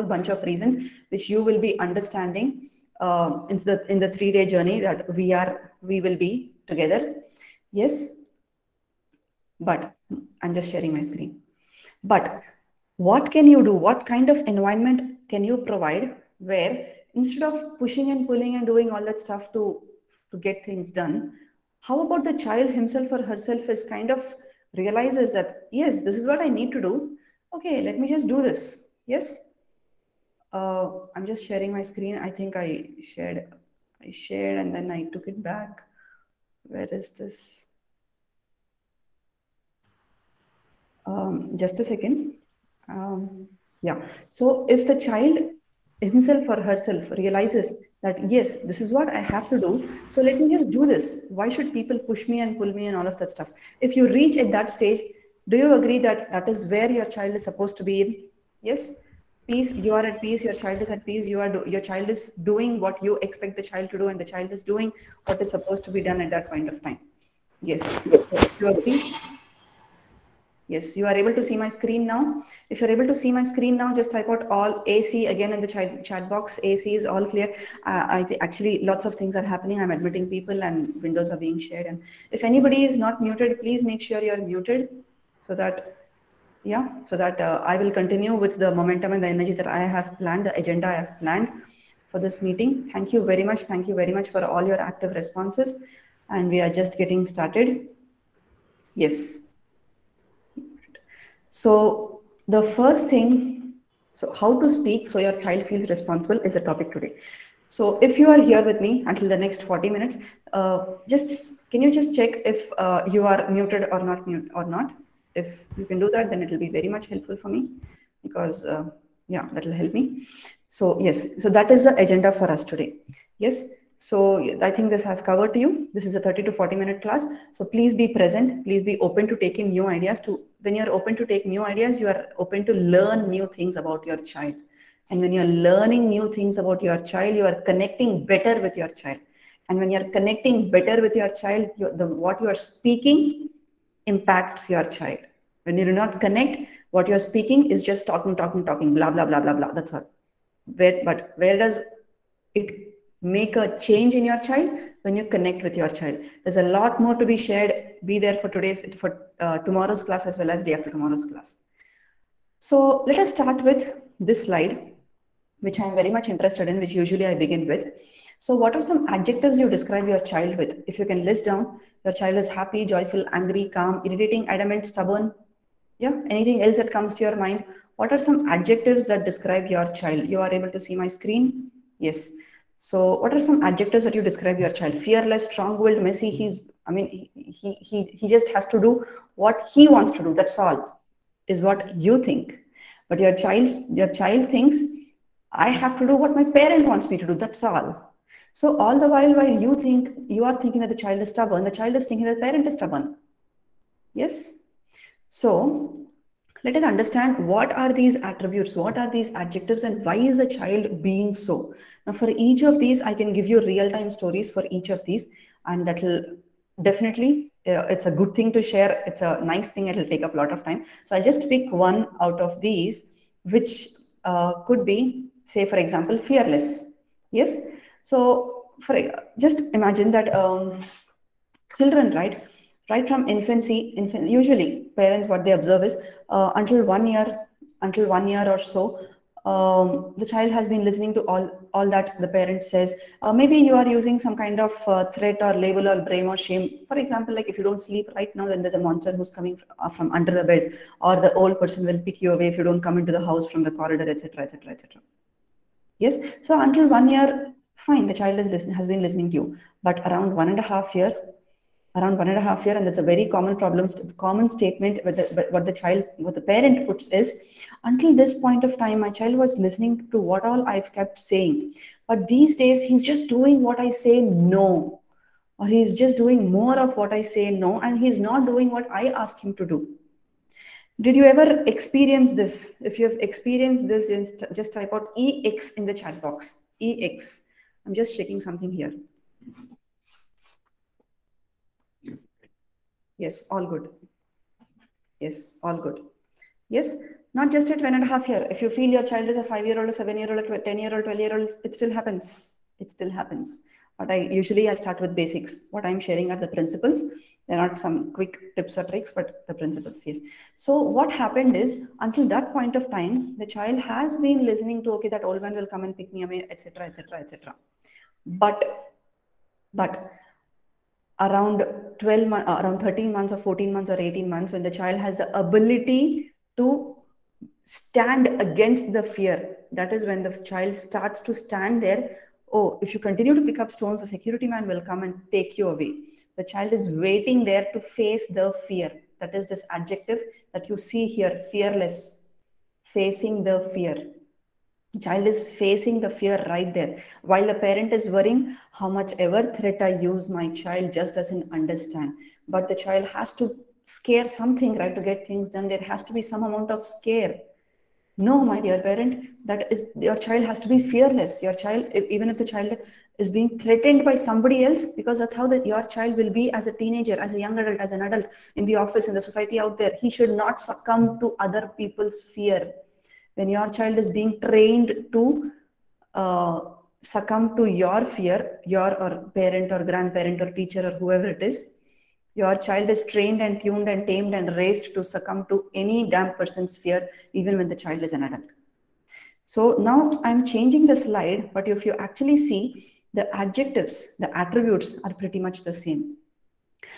bunch of reasons which you will be understanding in the 3-day journey that we will be together. Yes, but I'm just sharing my screen. But what can you do? What kind of environment can you provide where instead of pushing and pulling and doing all that stuff to get things done, how about the child himself or herself is kind of realizes that, yes, this is what I need to do. Okay, let me just do this. Yes. I'm just sharing my screen. I think I shared and then I took it back. Where is this? Just a second. Yeah. So if the child himself or herself realizes that, yes, this is what I have to do, so let me just do this. Why should people push me and pull me and all of that stuff? If you reach at that stage, do you agree that that is where your child is supposed to be in? Yes. Peace, you are at peace, your child is at peace, your child is doing what you expect the child to do, and the child is doing what is supposed to be done at that point of time. Yes. So you agree? Yes, you are able to see my screen now. If you're able to see my screen now, just type out all AC again in the chat box. AC is all clear. Actually, lots of things are happening. I'm admitting people and windows are being shared. And if anybody is not muted, please make sure you're muted so that, yeah, so that I will continue with the momentum and the energy that I have planned, the agenda I have planned for this meeting. Thank you very much. Thank you very much for all your active responses. And we are just getting started. Yes. So the first thing, so how to speak so your child feels responsible is the topic today. So if you are here with me until the next 40 minutes, can you just check if you are muted or not mute or not? If you can do that, then it will be very much helpful for me because yeah, that will help me. So yes, so that is the agenda for us today. Yes. So I think this I've covered to you. This is a 30 to 40-minute class. So please be present. Please be open to taking new ideas. When you're open to take new ideas, you are open to learn new things about your child. And when you're learning new things about your child, you are connecting better with your child. And when you're connecting better with your child, what you are speaking impacts your child. When you do not connect, what you're speaking is just talking, blah, blah, blah, blah, blah. That's all. But where does it make a change in your child? When you connect with your child. There's a lot more to be shared. Be there for tomorrow's class as well as day after tomorrow's class. So let us start with this slide, which I'm very much interested in, which usually I begin with. So what are some adjectives you describe your child with? If you can list down, your child is happy, joyful, angry, calm, irritating, adamant, stubborn. Yeah, anything else that comes to your mind? What are some adjectives that describe your child? You are able to see my screen? Yes. So what are some adjectives that you describe your child? Fearless, strong-willed, messy. He just has to do what he wants to do. That's all, is what you think. But your child thinks, I have to do what my parent wants me to do. That's all. So all the while you are thinking that the child is stubborn, the child is thinking that the parent is stubborn. Yes. So let us understand what are these attributes, what are these adjectives, and why is the child being so. Now for each of these, I can give you real-time stories for each of these, and that will definitely, it's a good thing to share. It's a nice thing. It will take up a lot of time. So I'll just pick one out of these, which could be, say, for example, fearless. Yes. So just imagine that children, right from infancy, usually parents, what they observe is until 1 year or so, the child has been listening to all that the parent says. Maybe you are using some kind of threat or label or blame or shame. For example, like if you don't sleep right now, then there's a monster who's coming from under the bed, or the old person will pick you away if you don't come into the house from the corridor, etc., etc., etc. Yes. So until 1 year, fine, the child has been listening to you. But around 1.5 year, and that's a very common common statement what the parent puts is, until this point of time, my child was listening to what all I've kept saying. But these days, he's just doing what I say no. Or he's just doing more of what I say no, and he's not doing what I ask him to do. Did you ever experience this? If you have experienced this, just type out EX in the chat box. EX. I'm just checking something here. Yes, all good. Yes, all good. Yes. Not just at 1.5 year. If you feel your child is a 5-year-old, a 7-year-old, a 10-year-old, 12-year-old, it still happens. It still happens. But I start with basics. What I'm sharing are the principles. They're not some quick tips or tricks, but the principles, yes. So what happened is, until that point of time, the child has been listening to, okay, that old man will come and pick me away, etc., etc., etc. But around 12 months, around 13 months or 14 months or 18 months, when the child has the ability to stand against the fear, that is when the child starts to stand there. Oh, if you continue to pick up stones, the security man will come and take you away. The child is waiting there to face the fear. That is this adjective that you see here, fearless, facing the fear. The child is facing the fear right there, while the parent is worrying how much ever threat I use, my child just doesn't understand. But the child has to scare something, right, to get things done. There has to be some amount of scare. No, my dear parent, that is, your child has to be fearless. Your child, even if the child is being threatened by somebody else, because that's how your child will be as a teenager, as a young adult, as an adult, in the office, in the society out there. He should not succumb to other people's fear. When your child is being trained to succumb to your fear, your or parent or grandparent or teacher or whoever it is, your child is trained and tuned and tamed and raised to succumb to any damn person's fear, even when the child is an adult. So now I'm changing the slide, but if you actually see, the adjectives, the attributes are pretty much the same.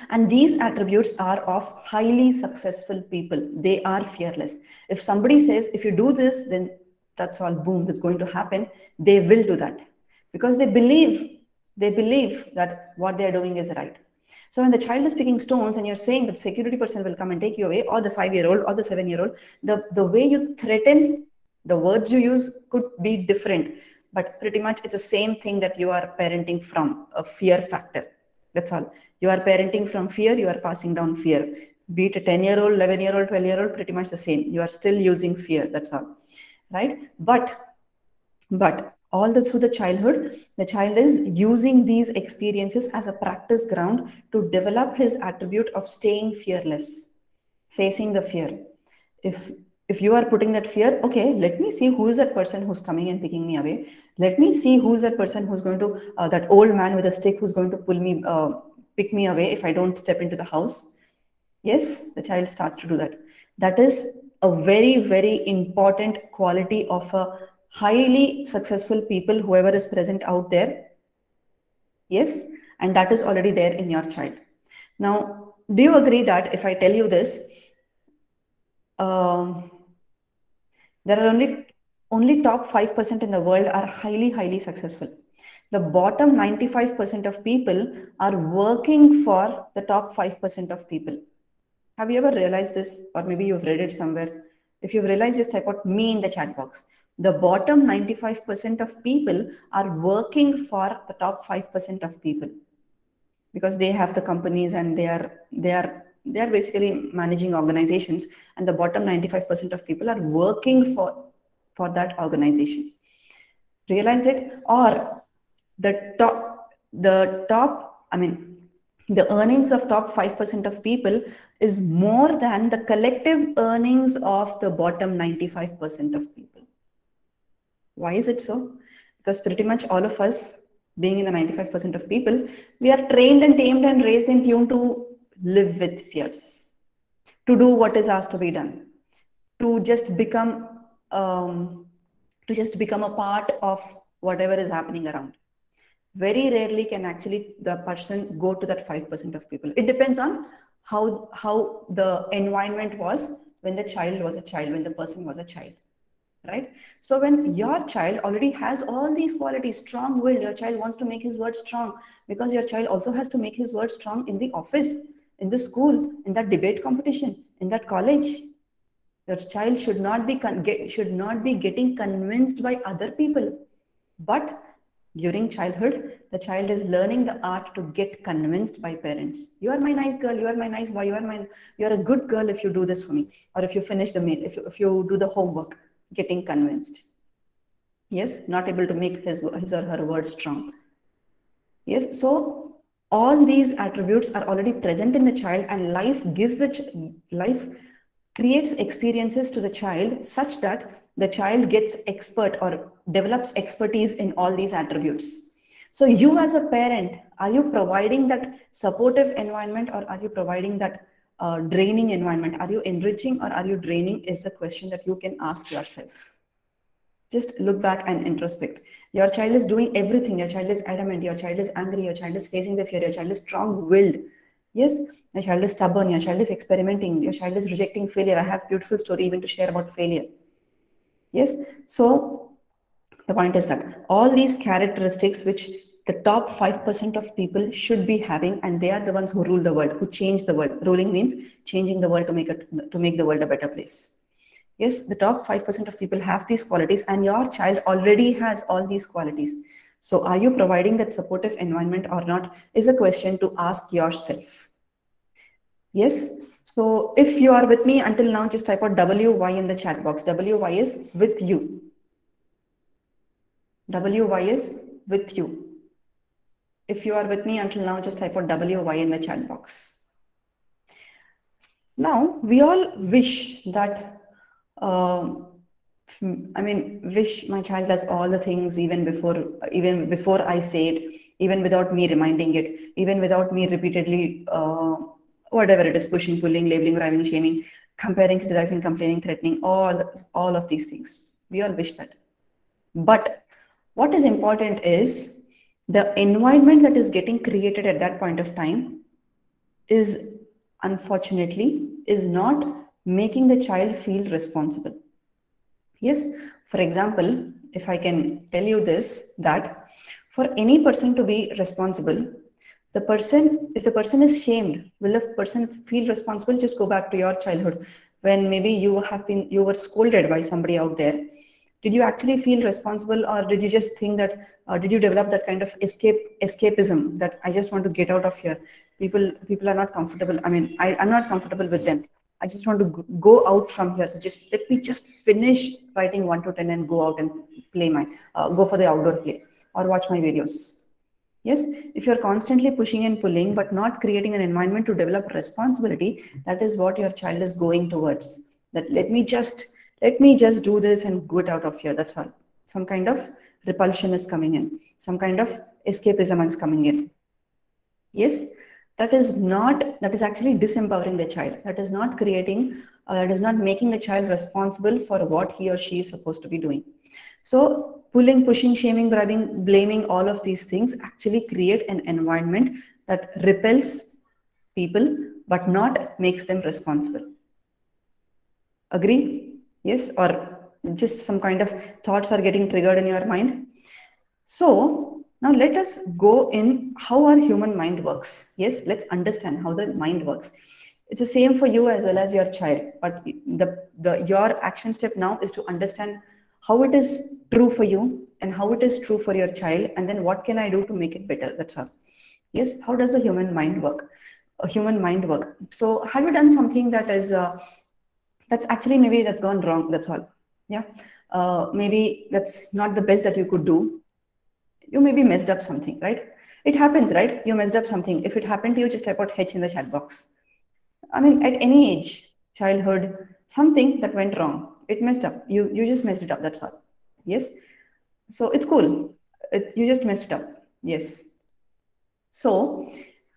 And these attributes are of highly successful people. They are fearless. If somebody says, if you do this, then that's all, boom, that's going to happen, they will do that because they believe that what they're doing is right. So when the child is picking stones and you're saying that security person will come and take you away, or the 5-year-old or the 7-year-old, the way you threaten, the words you use could be different, but pretty much it's the same thing that you are parenting from, a fear factor. That's all. You are parenting from fear, you are passing down fear. Be it a 10-year-old, 11-year-old, 12-year-old, pretty much the same. You are still using fear, that's all. Right? But all through the childhood, the child is using these experiences as a practice ground to develop his attribute of staying fearless, facing the fear. If you are putting that fear, okay, let me see who is that person who's coming and picking me away. Let me see who's that person who's going to, that old man with a stick who's going to pick me away if I don't step into the house. Yes, the child starts to do that. That is a very, very important quality of a highly successful people, whoever is present out there. Yes, and that is already there in your child. Now, do you agree that if I tell you this, there are only top 5% in the world are highly successful. The bottom 95% of people are working for the top 5% of people. Have you ever realized this? Or maybe you've read it somewhere. If you've realized, just type out me in the chat box. The bottom 95% of people are working for the top 5% of people, because they have the companies and they are basically managing organizations, and the bottom 95% of people are working for that organization. Realized it? Or the top, I mean, the earnings of top 5% of people is more than the collective earnings of the bottom 95% of people. Why is it so? Because pretty much all of us, being in the 95% of people, we are trained and tamed and raised and tuned to live with fears, to do what is asked to be done, to just become a part of whatever is happening around. Very rarely can actually the person go to that 5% of people. It depends on how the environment was when the child was a child, when the person was a child. Right? So when your child already has all these qualities, strong will, your child wants to make his word strong, because your child also has to make his word strong in the office, in the school, in that debate competition, in that college. Your child should not be getting convinced by other people. But during childhood, the child is learning the art to get convinced by parents. You are my nice girl, you are my nice boy, you are a good girl if you do this for me, or if you finish the meal, if you do the homework. Getting convinced. Yes, not able to make his or her word strong. Yes, so all these attributes are already present in the child, and life creates experiences to the child such that the child gets expert or develops expertise in all these attributes. So you as a parent, are you providing that supportive environment, or are you providing that draining environment? Are you enriching or are you draining is the question that you can ask yourself. Just look back and introspect. Your child is doing everything. Your child is adamant. Your child is angry. Your child is facing the fear. Your child is strong willed. Yes, your child is stubborn. Your child is experimenting. Your child is rejecting failure. I have beautiful story even to share about failure. Yes, so the point is that all these characteristics which the top 5% of people should be having, and they are the ones who rule the world, who change the world. Ruling means changing the world to make the world a better place. Yes, the top 5% of people have these qualities, and your child already has all these qualities. So are you providing that supportive environment or not is a question to ask yourself. Yes. So if you are with me until now, just type out WY in the chat box. WY is with you. WY is with you. If you are with me until now, just type out WY in the chat box. Now, we all wish that, wish my child does all the things even before I say it, even without me reminding it, even without me repeatedly, whatever it is, pushing, pulling, labeling, rhyming, shaming, comparing, criticizing, complaining, threatening, all of these things. We all wish that. But what is important is the environment that is getting created at that point of time is, unfortunately, is not making the child feel responsible. Yes, for example, if I can tell you this, that for any person to be responsible, if the person is shamed, will the person feel responsible? Just go back to your childhood when maybe you were scolded by somebody out there. Did you actually feel responsible, or did you just think that, did you develop that kind of escapism that I just want to get out of here? People are not comfortable. I'm not comfortable with them. I just want to go out from here. So just let me just finish writing 1 to 10 and go out and go for the outdoor play or watch my videos. Yes, if you're constantly pushing and pulling but not creating an environment to develop responsibility, that is what your child is going towards. That let me just do this and get out of here. That's all. Some kind of repulsion is coming in. Some kind of escapism is coming in. Yes, that is actually disempowering the child. That is not making the child responsible for what he or she is supposed to be doing. So pulling, pushing, shaming, bribing, blaming, all of these things actually create an environment that repels people but not makes them responsible. Agree? Yes, or just some kind of thoughts are getting triggered in your mind. So now let us go in how our human mind works. Yes, let's understand how the mind works. It's the same for you as well as your child, but your action step now is to understand how it is true for you and how it is true for your child, and then what can I do to make it better? That's all. Yes, how does the human mind work? So have you done something that is that's actually, maybe that's gone wrong? That's all. Yeah, maybe that's not the best that you could do. You maybe messed up something, right? It happens, right? You messed up something. If it happened to you, just type out H in the chat box. At any age, childhood, something that went wrong. It messed up. You just messed it up. That's all. Yes. So it's cool. You just messed it up. Yes. So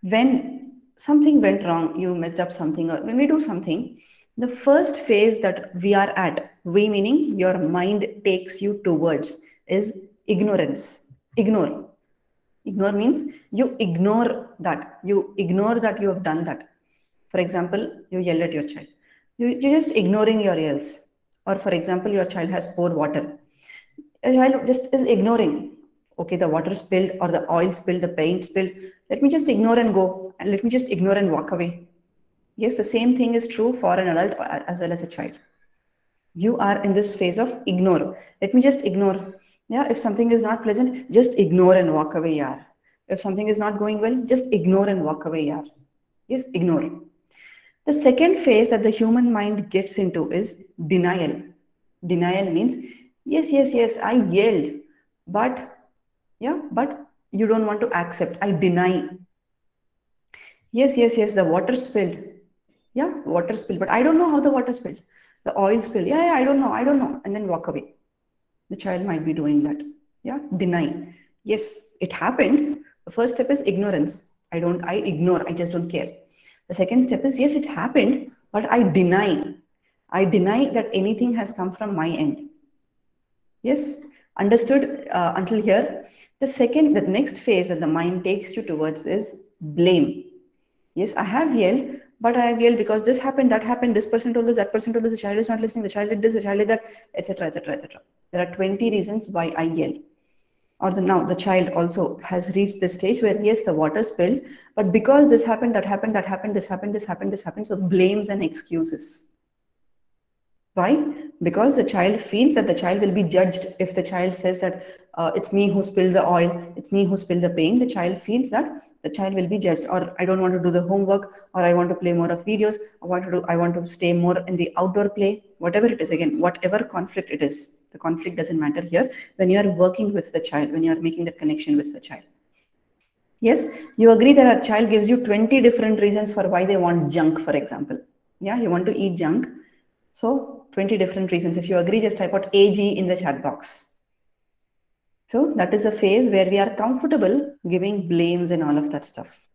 when something went wrong, you messed up something, or when we do something, the first phase that we are at, we meaning your mind takes you towards, is ignorance. Ignore means you ignore that you have done that. For example, you yell at your child, you're just ignoring your yells. Or for example, your child has poured water, a child just is ignoring. Okay, the water spilled or the oil spilled, the paint spilled, let me just ignore and go, and let me just ignore and walk away. Yes, the same thing is true for an adult as well as a child. You are in this phase of ignore. Let me just ignore. Yeah, if something is not pleasant, just ignore and walk away. Yeah. If something is not going well, just ignore and walk away. Yeah. Yes, ignore. The second phase that the human mind gets into is denial. Denial means, yes, I yelled, but you don't want to accept. I deny. Yes, the water spilled. Yeah, water spill, but I don't know how the water spilled. The oil spill. Yeah, yeah, I don't know. And then walk away. The child might be doing that. Yeah, deny. Yes, it happened. The first step is ignorance. I ignore, I just don't care. The second step is, yes, it happened, but I deny. I deny that anything has come from my end. Yes, understood until here. The next phase that the mind takes you towards is blame. Yes, I have yelled, but I have yelled because this happened, that happened, this person told this, that person told this, the child is not listening, the child did this, the child did that, etc., etc., etc. There are 20 reasons why I yell. Or now the child also has reached this stage where yes, the water spilled, but because this happened, that happened, that happened, this happened, this happened, this happened, so blames and excuses. Why? Because the child feels that the child will be judged if the child says that it's me who spilled the oil, it's me who spilled the paint. The child feels that the child will be judged, or I don't want to do the homework, or I want to play more of videos, I want to stay more in the outdoor play, whatever it is. Again, whatever conflict it is, the conflict doesn't matter here. When you are working with the child, when you are making that connection with the child. Yes, you agree that a child gives you 20 different reasons for why they want junk, for example. Yeah, you want to eat junk. So 20 different reasons. If you agree, just type out AG in the chat box. So that is a phase where we are comfortable giving blames and all of that stuff.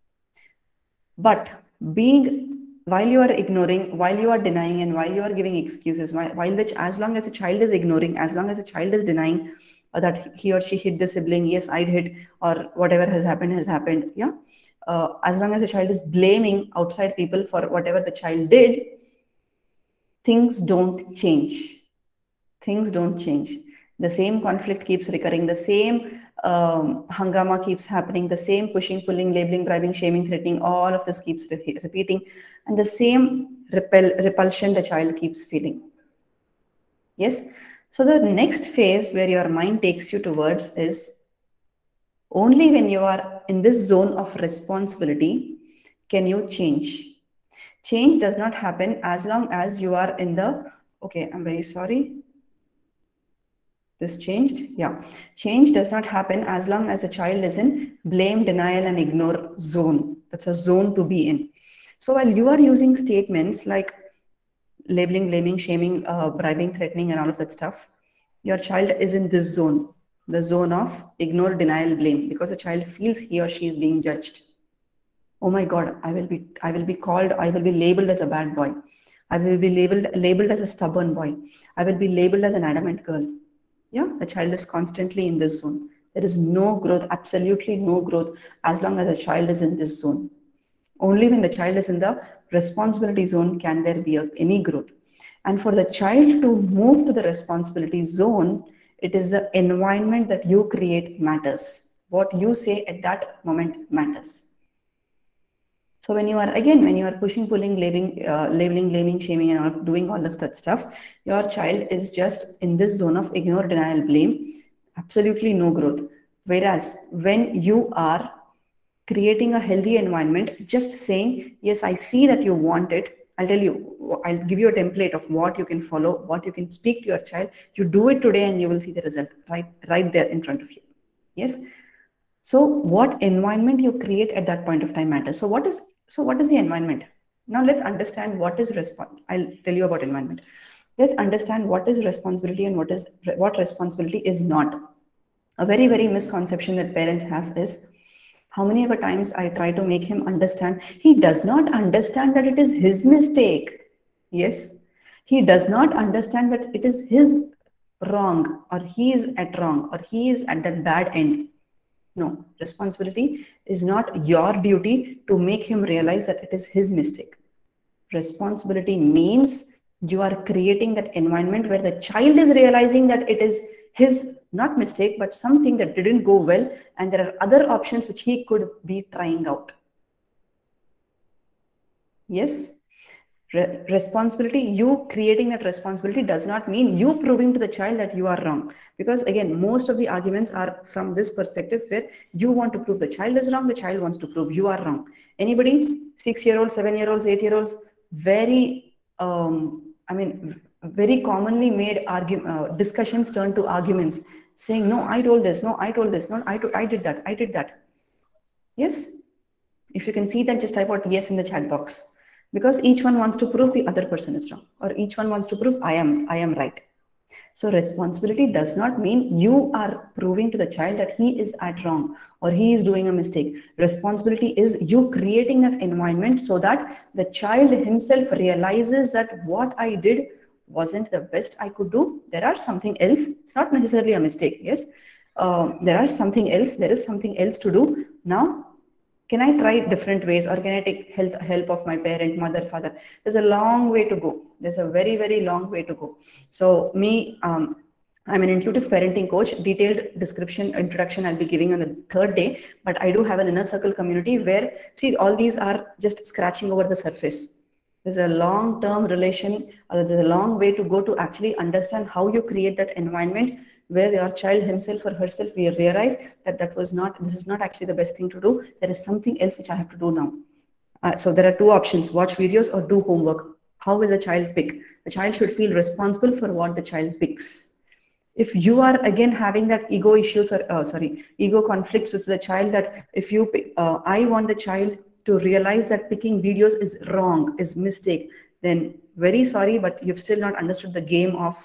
But while you are ignoring, while you are denying, and while you are giving excuses, as long as a child is ignoring, as long as a child is denying that he or she hit the sibling, yes, I'd hit, or whatever has happened. Yeah. As long as a child is blaming outside people for whatever the child did, things don't change. Things don't change. The same conflict keeps recurring. The same hangama keeps happening. The same pushing, pulling, labeling, bribing, shaming, threatening. All of this keeps repeating, and the same repulsion the child keeps feeling. Yes. So the next phase where your mind takes you towards is only when you are in this zone of responsibility can you change. Change does not happen as long as you are in the, okay, I'm very sorry. This changed? Yeah. Change does not happen as long as a child is in blame, denial, and ignore zone. That's a zone to be in. So while you are using statements like labeling, blaming, shaming, bribing, threatening, and all of that stuff, your child is in this zone, the zone of ignore, denial, blame, because the child feels he or she is being judged. Oh my God, I will be called, I will be labeled as a bad boy. I will be labeled as a stubborn boy. I will be labeled as an adamant girl. Yeah, the child is constantly in this zone. There is no growth, absolutely no growth, as long as a child is in this zone. Only when the child is in the responsibility zone can there be any growth. And for the child to move to the responsibility zone, it is the environment that you create matters. What you say at that moment matters. So when you are pushing, pulling, labeling, blaming, shaming, and all, doing all of that stuff, your child is just in this zone of ignore, denial, blame, absolutely no growth. Whereas when you are creating a healthy environment, just saying, yes, I see that you want it. I'll give you a template of what you can follow, what you can speak to your child. You do it today and you will see the result right there in front of you. Yes. So what environment you create at that point of time matters. What is the environment? Now let's understand what is I'll tell you about environment. Let's understand what is responsibility and what responsibility is not. A very, very misconception that parents have is how many ever times I try to make him understand, he does not understand that it is his mistake. Yes, he does not understand that it is his wrong, or he is at wrong, or he is at that bad end. No, responsibility is not your duty to make him realize that it is his mistake. Responsibility means you are creating that environment where the child is realizing that it is his not mistake, but something that didn't go well, and there are other options which he could be trying out. Yes. Responsibility, you creating that responsibility does not mean you proving to the child that you are wrong, because again most of the arguments are from this perspective where you want to prove the child is wrong, the child wants to prove you are wrong. Anybody? 6-year-olds, 7-year-olds, 8-year-olds, very very commonly made discussions turn to arguments, saying no, I told this, no, I told this, no, I did that, I did that. Yes. If you can see that, just type out yes in the chat box. because each one wants to prove the other person is wrong, or each one wants to prove I am right. So responsibility does not mean you are proving to the child that he is at wrong or he is doing a mistake. Responsibility is you creating that environment so that the child himself realizes that what I did wasn't the best I could do. There are something else. It's not necessarily a mistake. Yes, there are something else. There is something else to do now. Can I try different ways, or can I take help of my parent, mother, father? There's a long way to go. There's a very, very long way to go. So me, I'm an intuitive parenting coach. Detailed description, introduction I'll be giving on the third day, but I do have an inner circle community where, see, all these are just scratching over the surface. There's a long-term relation, there's a long way to go to actually understand how you create that environment where your child himself or herself will realize that this is not actually the best thing to do. There is something else which I have to do now. So there are two options: watch videos or do homework. How will the child pick? The child should feel responsible for what the child picks. If you are again having that ego issues or ego conflicts with the child, that if you I want the child to realize that picking videos is wrong, is mistake, then very sorry, but you've still not understood the game of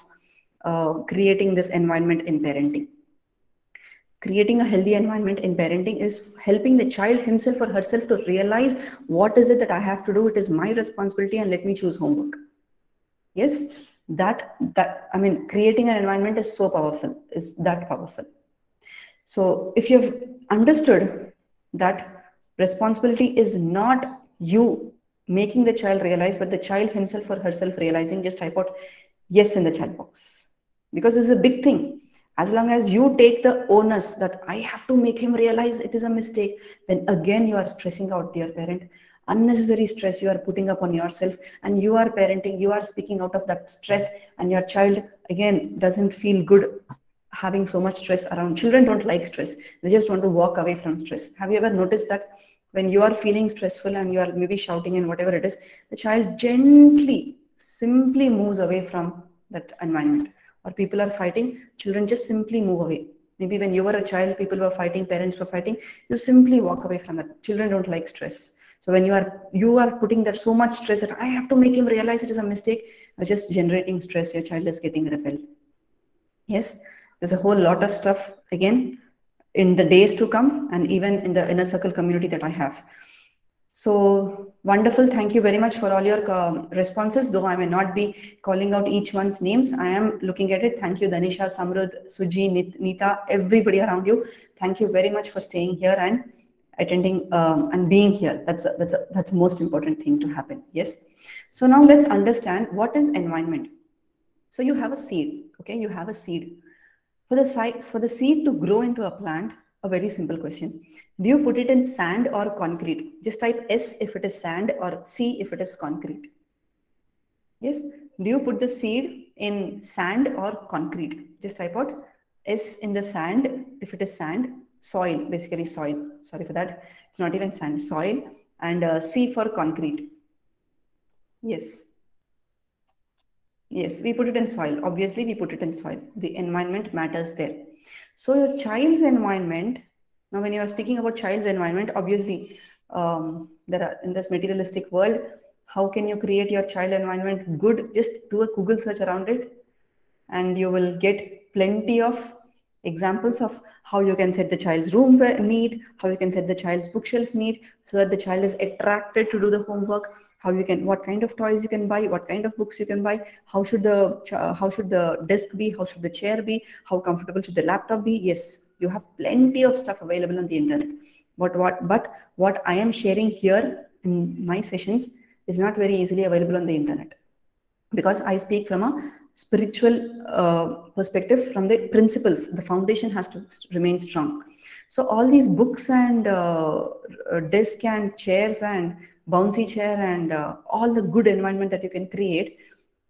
creating this environment in parenting. Creating a healthy environment in parenting is helping the child himself or herself to realize what is it that I have to do. It is my responsibility, and let me choose homework. Yes, I mean, creating an environment is so powerful, is that powerful. So if you've understood that responsibility is not you making the child realize, but the child himself or herself realizing, just type out yes in the chat box, because this is a big thing. As long as you take the onus that I have to make him realize it is a mistake, then again you are stressing out, dear parent. Unnecessary stress you are putting up on yourself, and you are parenting, you are speaking out of that stress, and your child again doesn't feel good having so much stress around. Children don't like stress. They just want to walk away from stress. Have you ever noticed that when you are feeling stressful and you are maybe shouting and whatever it is, the child gently, simply moves away from that environment? Or people are fighting, children just simply move away. Maybe when you were a child, people were fighting, parents were fighting, you simply walk away from that. Children don't like stress. So when you are putting that so much stress that I have to make him realize it is a mistake, you're just generating stress. Your child is getting repelled. Yes, there's a whole lot of stuff again in the days to come, and even in the inner circle community that I have. So wonderful. Thank you very much for all your responses. Though I may not be calling out each one's names, I am looking at it. Thank you, Danisha, Samrud, Suji, Nita, everybody around you. Thank you very much for staying here and attending and being here. That's the most important thing to happen. Yes. So now let's understand what is environment. So you have a seed. Okay, you have a seed. For the seed to grow into a plant, a very simple question. Do you put it in sand or concrete? Just type S if it is sand or C if it is concrete. Yes. Do you put the seed in sand or concrete? Just type out S in the sand if it is sand. Soil, basically soil. Sorry for that. It's not even sand, soil. And C for concrete. Yes. Yes, we put it in soil. Obviously, we put it in soil. The environment matters there. So your child's environment, now when you are speaking about child's environment, obviously, there are in this materialistic world, how can you create your child environment good? Just do a Google search around it, and you will get plenty of examples of how you can set the child's room neat, how you can set the child's bookshelf neat, so that the child is attracted to do the homework. How you can, what kind of toys you can buy, what kind of books you can buy, how should the desk be, how should the chair be, how comfortable should the laptop be. Yes, you have plenty of stuff available on the internet. But what I am sharing here in my sessions is not very easily available on the internet, because I speak from a spiritual perspective, from the principles. The foundation has to remain strong. So all these books and desk and chairs and bouncy chair and all the good environment that you can create,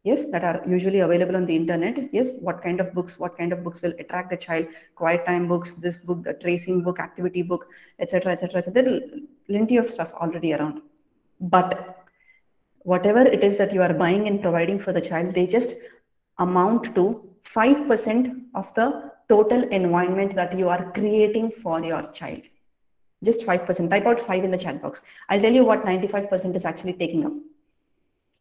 yes, that are usually available on the internet. Yes, what kind of books will attract the child? Quiet time books, this book, the tracing book, activity book, etc., etc., etc. There are plenty of stuff already around. But whatever it is that you are buying and providing for the child, they just amount to 5% of the total environment that you are creating for your child. Just 5%. Type out 5 in the chat box. I'll tell you what 95% is actually taking up.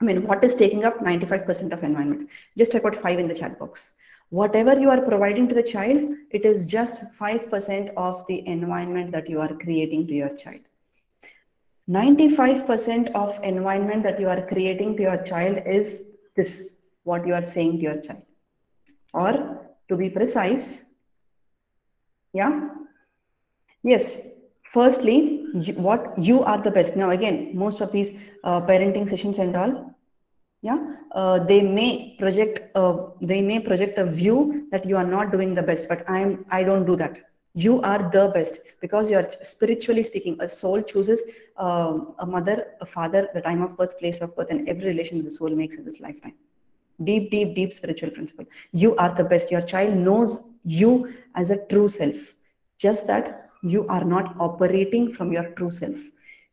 I mean, what is taking up 95% of environment? Just type out 5 in the chat box. Whatever you are providing to the child, it is just 5% of the environment that you are creating to your child. 95% of environment that you are creating to your child is this, what you are saying to your child. Or to be precise, yeah, yes, firstly, what you are the best. Now again, most of these parenting sessions and all, yeah, they may project a view that you are not doing the best, but I don't do that. You are the best because you are spiritually speaking. A soul chooses a mother, a father, the time of birth, place of birth, and every relation the soul makes in this lifetime. Deep, deep, deep spiritual principle. You are the best. Your child knows you as a true self, just that you are not operating from your true self.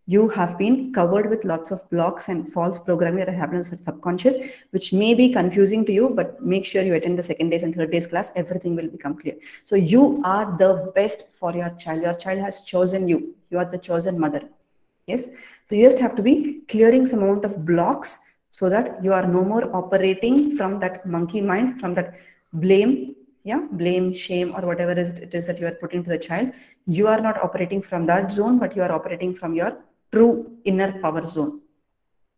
You have been covered with lots of blocks and false programming that happens in subconscious, which may be confusing to you, but make sure you attend the second days and third days class. Everything will become clear. So you are the best for your child. Your child has chosen you. You are the chosen mother. Yes. So you just have to be clearing some amount of blocks so that you are no more operating from that monkey mind, from that blame, yeah, blame, shame, or whatever it is that you are putting to the child. You are not operating from that zone, but you are operating from your true inner power zone.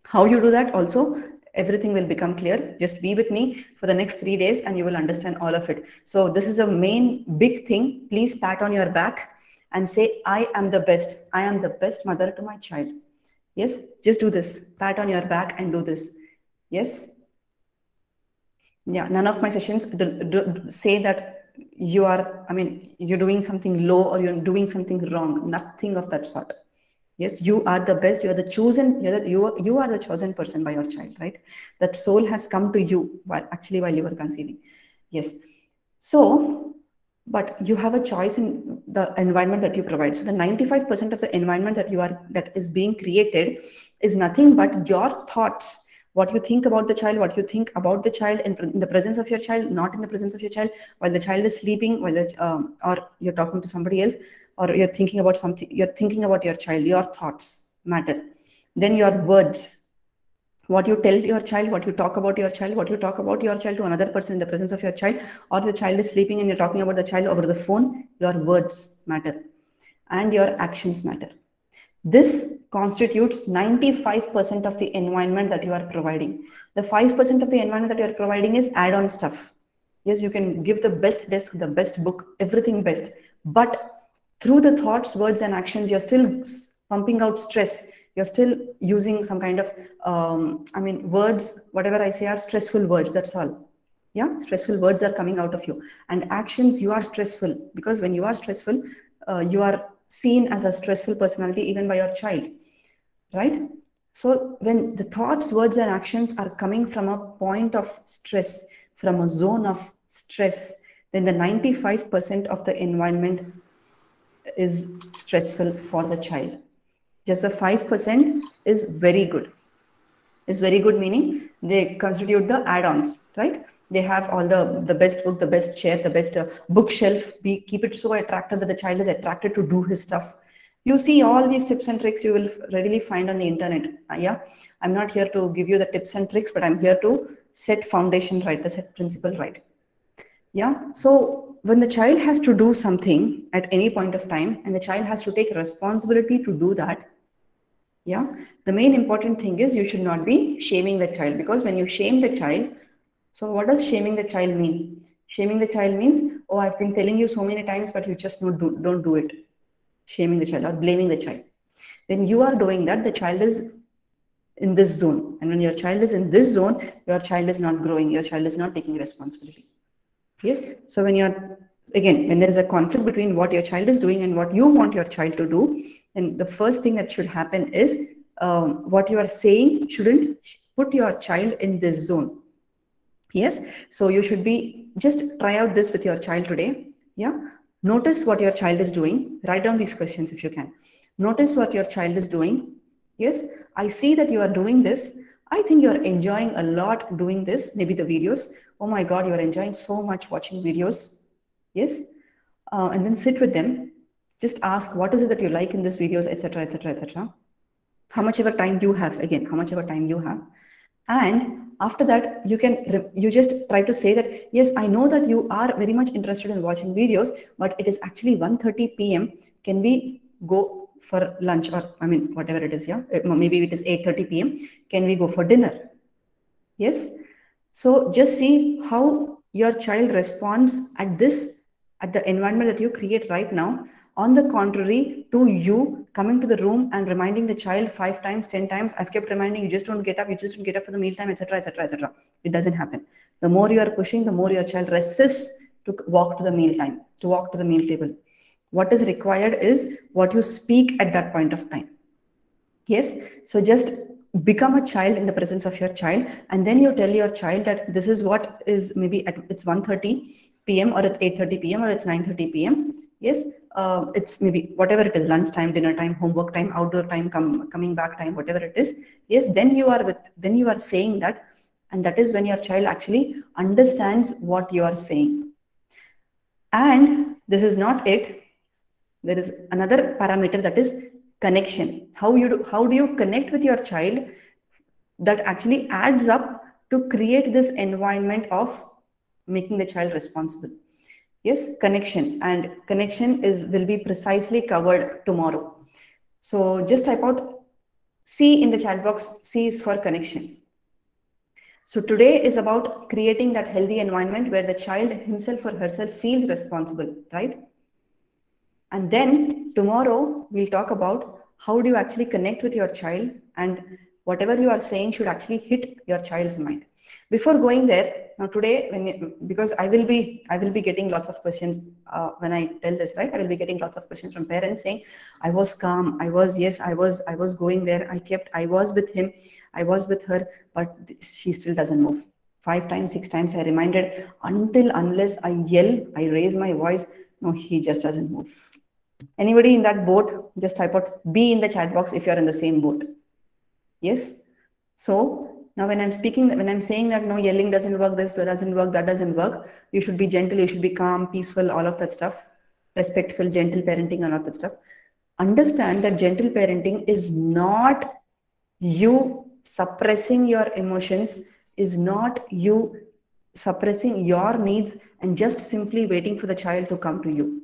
How you do that also, everything will become clear. Just be with me for the next 3 days and you will understand all of it. So this is a main big thing. Please pat on your back and say, I am the best. I am the best mother to my child. Yes, just do this. Pat on your back and do this. Yes. Yeah, none of my sessions say that you are, I mean, you're doing something low or you're doing something wrong. Nothing of that sort. Yes, you are the best. You are the chosen. You are the chosen person by your child, right? That soul has come to you while you were conceiving. Yes. So, but you have a choice in the environment that you provide. So the 95% of the environment that is being created is nothing but your thoughts. What you think about the child, what you think about the child in the presence of your child, not in the presence of your child, while the child is sleeping, or you're talking to somebody else, or you're thinking about something, you're thinking about your child, your thoughts matter. Then your words, what you tell your child, what you talk about your child, what you talk about your child to another person in the presence of your child, or the child is sleeping and you're talking about the child over the phone, your words matter and your actions matter. This constitutes 95% of the environment that you are providing. The 5% of the environment that you are providing is add-on stuff. Yes, you can give the best desk, the best book, everything best. But through the thoughts, words, and actions, you're still pumping out stress. You're still using some kind of, words, whatever I say are stressful words, that's all. Yeah, stressful words are coming out of you. And actions, you are stressful. Because when you are stressful, you are seen as a stressful personality even by your child, right? So when the thoughts, words, and actions are coming from a point of stress, from a zone of stress, then the 95% of the environment is stressful for the child. Just the 5% is very good. Is very good meaning they constitute the add-ons, right? They have all the best book, the best chair, the best bookshelf. We keep it so attractive that the child is attracted to do his stuff. You see all these tips and tricks you will readily find on the internet. Yeah, I'm not here to give you the tips and tricks, but I'm here to set foundation right, the set principle right. Yeah, so when the child has to do something at any point of time and the child has to take responsibility to do that, yeah, the main important thing is you should not be shaming the child, because when you shame the child, so what does shaming the child mean? Shaming the child means, oh, I've been telling you so many times, but you just don't do it. Shaming the child or blaming the child. When you are doing that, the child is in this zone. And when your child is in this zone, your child is not growing. Your child is not taking responsibility. Yes. So when when there is a conflict between what your child is doing and what you want your child to do, then the first thing that should happen is what you are saying shouldn't put your child in this zone. Yes. So you should just try out this with your child today. Yeah. Notice what your child is doing. Write down these questions if you can. Notice what your child is doing. Yes. I see that you are doing this. I think you're enjoying a lot doing this, maybe the videos. Oh my God, you're enjoying so much watching videos. Yes. And then sit with them. Just ask, what is it that you like in these videos, etc., etc., etc. How much ever time you have, again, how much ever time you have. And after that, you just try to say that, yes, I know that you are very much interested in watching videos, but it is actually 1:30 p.m. Can we go for lunch, or I mean whatever it is? Yeah, maybe it is 8:30 p.m. Can we go for dinner? Yes. So just see how your child responds at the environment that you create right now. On the contrary to you coming to the room and reminding the child 5 times, 10 times, I've kept reminding you, just don't get up, you just don't get up for the mealtime, etc., etc., etc. It doesn't happen. The more you are pushing, the more your child resists to walk to the mealtime, to walk to the meal table. What is required is what you speak at that point of time. Yes, so just become a child in the presence of your child, and then you tell your child that this is what is, maybe at it's 1:30 p.m. or it's 8:30 p.m. or it's 9:30 p.m. Yes, it's maybe whatever it is, lunch time, dinner time, homework time, outdoor time, coming back time, whatever it is. Yes, then you are saying that, and that is when your child actually understands what you are saying. And this is not it. There is another parameter, that is connection. How do you connect with your child, that actually adds up to create this environment of making the child responsible. Yes, connection, and connection is will be precisely covered tomorrow. So just type out C in the chat box. C is for connection. So today is about creating that healthy environment where the child himself or herself feels responsible, right? And then tomorrow we'll talk about how do you actually connect with your child, and whatever you are saying should actually hit your child's mind. Before going there, now today, because I will be getting lots of questions when I tell this, right? I will be getting lots of questions from parents saying, I was calm, I was going there, I was with him, I was with her, but she still doesn't move. 5 times, 6 times I reminded, unless I yell, I raise my voice, no, he just doesn't move. Anybody in that boat, just type out B in the chat box if you're in the same boat. Yes. So now when I'm saying that no, yelling doesn't work, this doesn't work, that doesn't work, you should be gentle, you should be calm, peaceful, all of that stuff, respectful, gentle parenting, and all of that stuff. Understand that gentle parenting is not you suppressing your emotions, is not you suppressing your needs and just simply waiting for the child to come to you.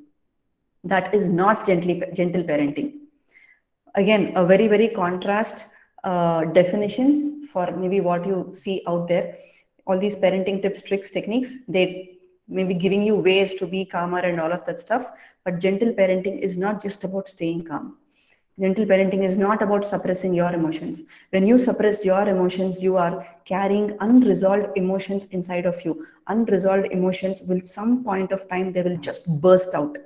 That is not gentle parenting. Again, a very, very contrast definition for maybe what you see out there. All these parenting tips, tricks, techniques, they may be giving you ways to be calmer and all of that stuff. But gentle parenting is not just about staying calm. Gentle parenting is not about suppressing your emotions. When you suppress your emotions, you are carrying unresolved emotions inside of you. Unresolved emotions will, some point of time, they will just burst out.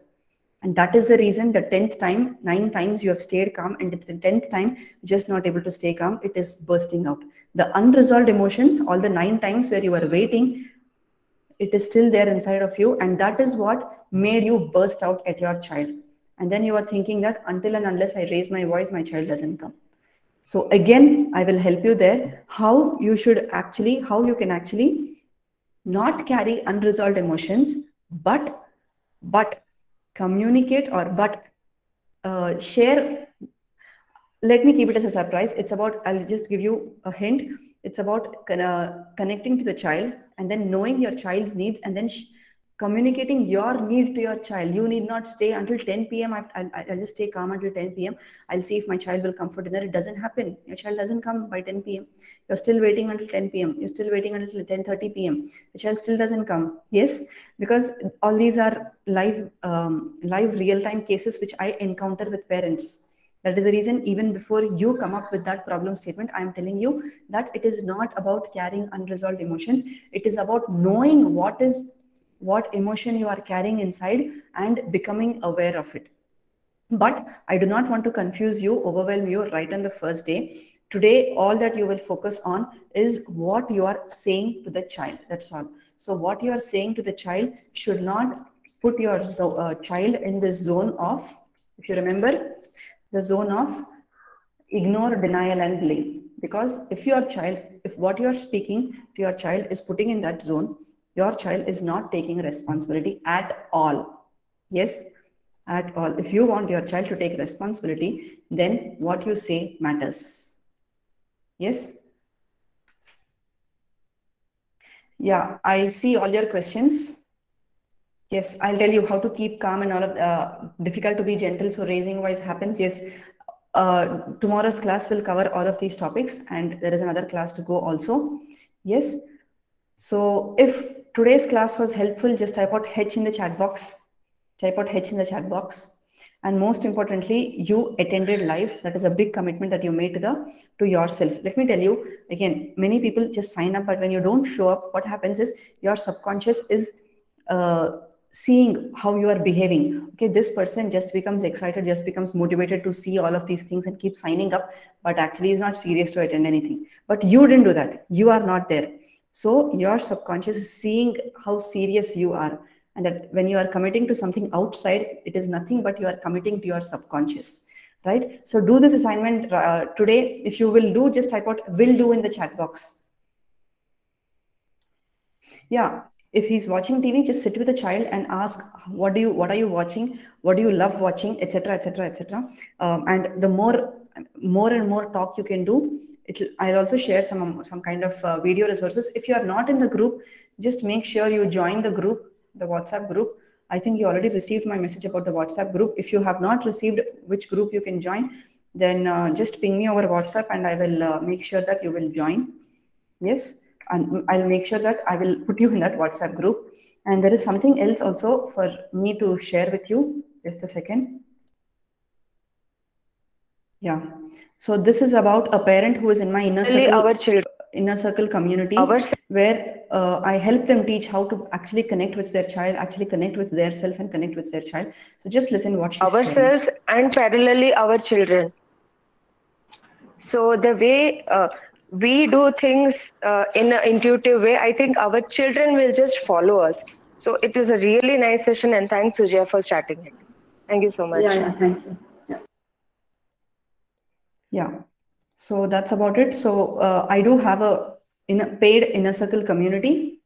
And that is the reason the 10th time, 9 times you have stayed calm, and the 10th time, just not able to stay calm, it is bursting out. The unresolved emotions, all the 9 times where you were waiting, it is still there inside of you. And that is what made you burst out at your child. And then you are thinking that until and unless I raise my voice, my child doesn't come. So again, I will help you there, how you can actually not carry unresolved emotions, but communicate, or share. Let me keep it as a surprise. It's about, I'll just give you a hint. It's about connecting to the child, and then knowing your child's needs, and then communicating your need to your child. You need not stay until 10 p.m. I'll just stay calm until 10 p.m. I'll see if my child will come for dinner. It doesn't happen. Your child doesn't come by 10 p.m. You're still waiting until 10 p.m. You're still waiting until 10:30 p.m. The child still doesn't come. Yes, because all these are live real-time cases which I encounter with parents. That is the reason, even before you come up with that problem statement, I am telling you that it is not about carrying unresolved emotions. It is about knowing what emotion you are carrying inside and becoming aware of it. But I do not want to confuse you, overwhelm you right on the first day. Today, all that you will focus on is what you are saying to the child. That's all. So what you are saying to the child should not put your child in this zone of, if you remember, the zone of ignore, denial, and blame. Because if what you are speaking to your child is putting in that zone, your child is not taking responsibility at all. Yes, at all. If you want your child to take responsibility, then what you say matters. Yes. Yeah, I see all your questions. Yes, I'll tell you how to keep calm and all of difficult to be gentle. So raising voice happens. Yes, tomorrow's class will cover all of these topics, and there is another class to go also. Yes. So if today's class was helpful, just type out H in the chat box. Type out H in the chat box. And most importantly, you attended live. That is a big commitment that you made to yourself. Let me tell you again, many people just sign up, but when you don't show up, what happens is your subconscious is uh, seeing how you are behaving. Okay, this person just becomes excited, just becomes motivated to see all of these things and keep signing up, but actually is not serious to attend anything. But you didn't do that. You are not there. So your subconscious is seeing how serious you are, and that when you are committing to something outside, it is nothing but you are committing to your subconscious, right? So do this assignment today. If you will do, just type out "will do" in the chat box. Yeah, if he's watching TV, just sit with a child and ask, what are you watching? What do you love watching? Etc. Etc. Etc. And the more and more talk you can do, I'll also share some kind of video resources. If you are not in the group, just make sure you join the group, the WhatsApp group. I think you already received my message about the WhatsApp group. If you have not received which group you can join, then just ping me over WhatsApp and I will make sure that you will join. Yes, and I'll make sure that I will put you in that WhatsApp group. And there is something else also for me to share with you. Just a second. Yeah. So this is about a parent who is in my Our children, inner circle community, our where I help them teach how to actually connect with their child, actually connect with their self, and connect with their child. So just listen what she's sharing. ourselves and parallelly our children. So the way we do things in an intuitive way, I think our children will just follow us. So it is a really nice session, and thanks, Sujaya, for starting it. Thank you so Yeah, much. yeah, thank you. Yeah. Yeah. So that's about it. So I do have a paid inner circle community.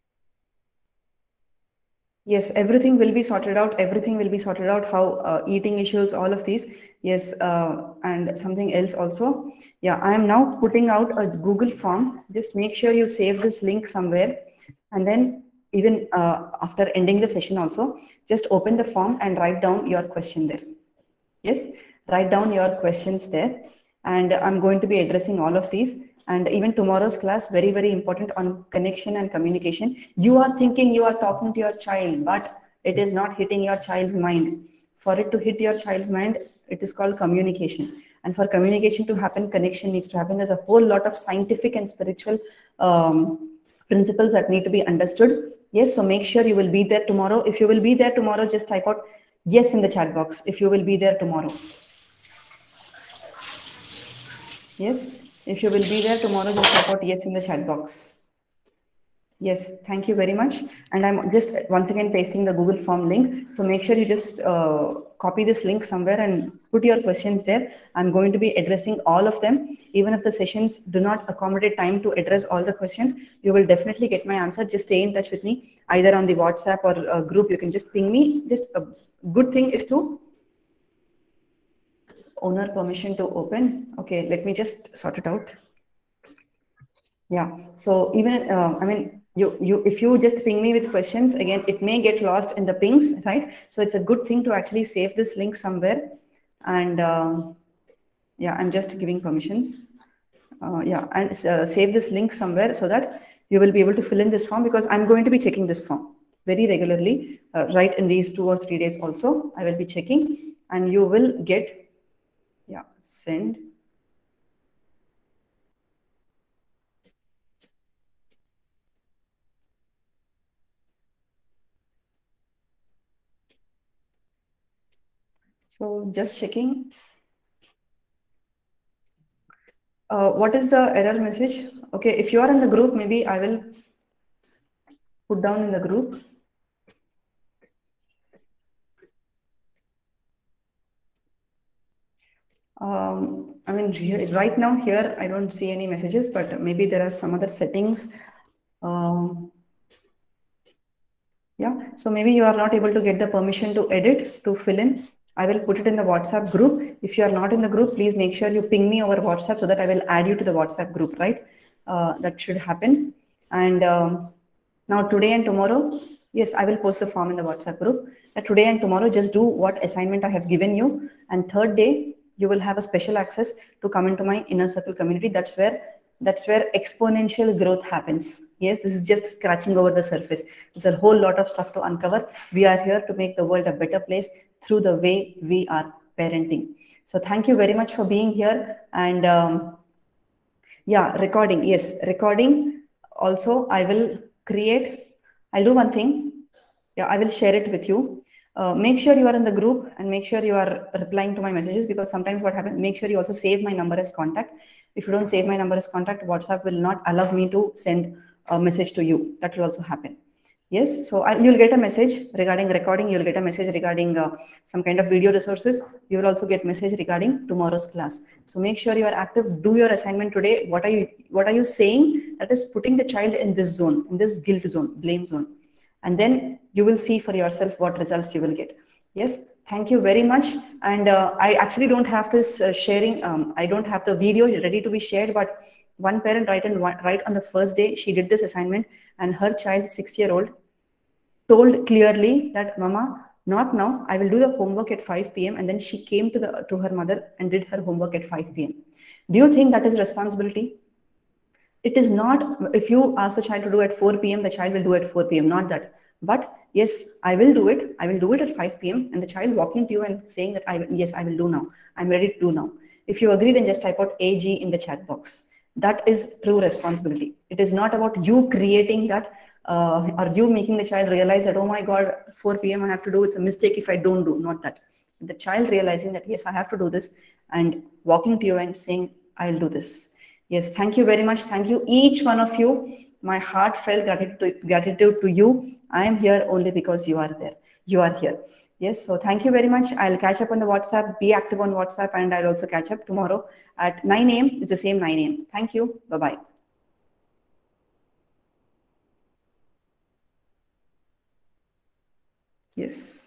Yes, everything will be sorted out. Everything will be sorted out. How eating issues, all of these. Yes, and something else also. Yeah, I am now putting out a Google form. Just make sure you save this link somewhere, and then even after ending the session, also just open the form and write down your question there. Yes, write down your questions there. And I'm going to be addressing all of these. And even tomorrow's class, very, very important on connection and communication. You are thinking you are talking to your child, but it is not hitting your child's mind. For it to hit your child's mind, it is called communication. And for communication to happen, connection needs to happen. There's a whole lot of scientific and spiritual principles that need to be understood. Yes, so make sure you will be there tomorrow. If you will be there tomorrow, just type out yes in the chat box if you will be there tomorrow. Yes, if you will be there tomorrow, just type out yes in the chat box. Yes, thank you very much. And I'm just once again pasting the Google form link. So make sure you just copy this link somewhere and put your questions there. I'm going to be addressing all of them. Even if the sessions do not accommodate time to address all the questions, you will definitely get my answer. Just stay in touch with me either on the WhatsApp or group. You can just ping me. Just a good thing is to owner permission to open. Okay, let me just sort it out. Yeah, so even I mean you if you just ping me with questions again, it may get lost in the pings, right? So it's a good thing to actually save this link somewhere. And yeah, I'm just giving permissions. Yeah, and save this link somewhere so that you will be able to fill in this form, because I'm going to be checking this form very regularly, right? In these 2 or 3 days also I will be checking, and you will get, yeah, send. So just checking. What is the error message? Okay, if you are in the group, maybe I will put down in the group. I mean, right now here, I don't see any messages, but maybe there are some other settings. Um, yeah, so maybe you are not able to get the permission to edit, to fill in. I will put it in the WhatsApp group. If you are not in the group, please make sure you ping me over WhatsApp so that I will add you to the WhatsApp group, right? That should happen. And Now, today and tomorrow, yes, I will post the form in the WhatsApp group. Today and tomorrow, just do what assignment I have given you. And third day, you will have a special access to come into my inner circle community. That's where exponential growth happens. Yes, this is just scratching over the surface. There's a whole lot of stuff to uncover. We are here to make the world a better place through the way we are parenting. So thank you very much for being here. And yeah, recording. Yes, recording. Also, I will create. I'll do one thing. Yeah, I will share it with you. Make sure you are in the group and make sure you are replying to my messages, because sometimes what happens, make sure you also save my number as contact. If you don't save my number as contact, WhatsApp will not allow me to send a message to you. That will also happen. Yes, so you'll get a message regarding recording. You'll get a message regarding some kind of video resources. You will also get message regarding tomorrow's class. So make sure you are active. Do your assignment today. What are you saying? That is putting the child in this zone, in this guilt zone, blame zone, and then you will see for yourself what results you will get. Yes, thank you very much. And I actually don't have this sharing. I don't have the video ready to be shared, but one parent right on the first day she did this assignment, and her child, 6-year-old, told clearly that, Mama, not now. I will do the homework at 5 p.m. And then she came to her mother and did her homework at 5 p.m. Do you think that is responsibility? It is not. If you ask the child to do at 4 p.m., the child will do at 4 p.m. Not that. But yes, I will do it. I will do it at 5 p.m. And the child walking to you and saying that, yes, I will do now. I'm ready to do now. If you agree, then just type out AG in the chat box. That is true responsibility. It is not about you creating that or you making the child realize that, oh my God, 4 p.m. I have to do. It's a mistake if I don't do. Not that. The child realizing that, yes, I have to do this, and walking to you and saying, I'll do this. Yes, thank you very much. Thank you, each one of you. My heartfelt gratitude to you. I am here only because you are there. You are here. Yes, so thank you very much. I'll catch up on the WhatsApp. Be active on WhatsApp, and I'll also catch up tomorrow at 9 a.m. It's the same 9 a.m. Thank you. Bye-bye. Yes.